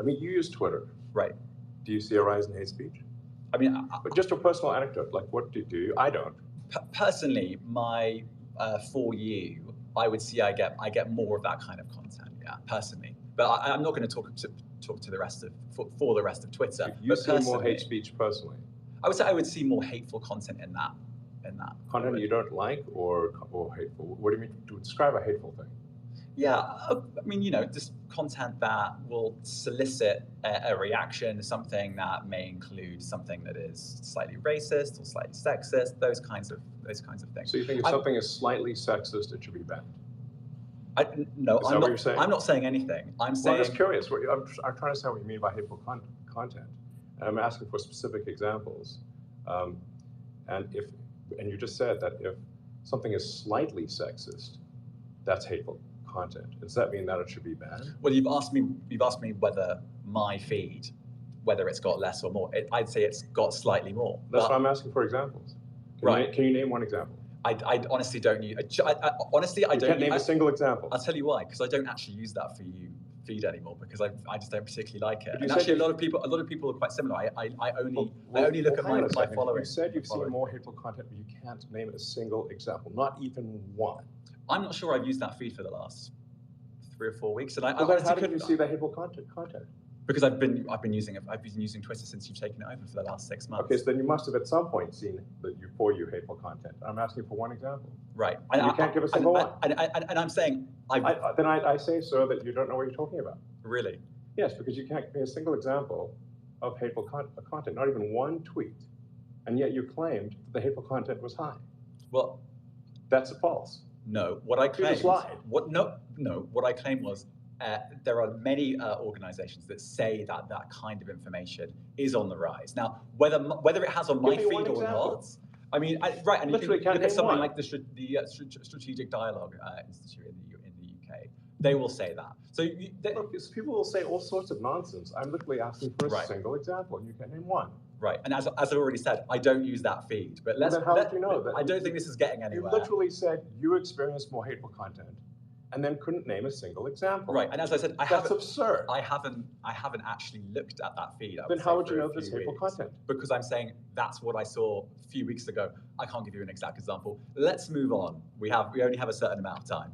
I mean, you use Twitter. Right. Do you see a rise in hate speech? I mean, But just a personal anecdote, like what do you? I don't. Personally, my for you, I would see I get more of that kind of content. Yeah, personally, but I'm not going to talk to the rest of for the rest of Twitter. You see more hate speech personally. I would say I would see more hateful content in that. Content you don't like or hateful. What do you mean to describe a hateful thing? Yeah, I mean, just content that will solicit a reaction, something that may include something that is slightly racist or slightly sexist, those kinds of things. So you think if something is slightly sexist, it should be banned? No, is that what you're saying? I'm not saying anything. I'm saying. I'm just curious. I'm trying to understand what you mean by hateful content. And I'm asking for specific examples. And you just said that if something is slightly sexist, that's hateful content. Does that mean that it should be banned? Well, you've asked me whether my feed, whether it's got less or more. I'd say it's got slightly more. That's why I'm asking for examples. Can you name one example? I honestly don't use. Honestly, I don't. You can't name a single example. I'll tell you why. Because I don't actually use that for you feed anymore because I just don't particularly like it. But and actually, a lot of people are quite similar. I only look at my following. You said you've seen more hateful content, but you can't name a single example, not even one. I'm not sure I've used that feed for the last 3 or 4 weeks, and how did you see that hateful content? Because I've been using Twitter since you've taken it over for the last 6 months. Okay, so then you must have at some point seen for you hateful content. I'm asking for one example. Right. And you can't give a single one. And I'm saying then I say, sir, that you don't know what you're talking about. Really? Yes, because you can't give me a single example of hateful content, not even one tweet, and yet you claimed that the hateful content was high. Well, that's false. No, what I claimed. No, what I claimed was there are many organizations that say that kind of information is on the rise. Now, whether it has on my feed or not, I mean, right, and you can look at something like the Strategic Dialogue Institute in the UK. They will say that. So look, people will say all sorts of nonsense. I'm literally asking for a single example. You can name one. Right, and as I already said, I don't use that feed. But then how would you know that? I don't think this is getting anywhere. You literally said you experienced more hateful content, and then couldn't name a single example. Right, and as I said, that's absurd. I haven't actually looked at that feed. Then how would you know there's hateful content? Because I'm saying that's what I saw a few weeks ago. I can't give you an exact example. Let's move on. We only have a certain amount of time.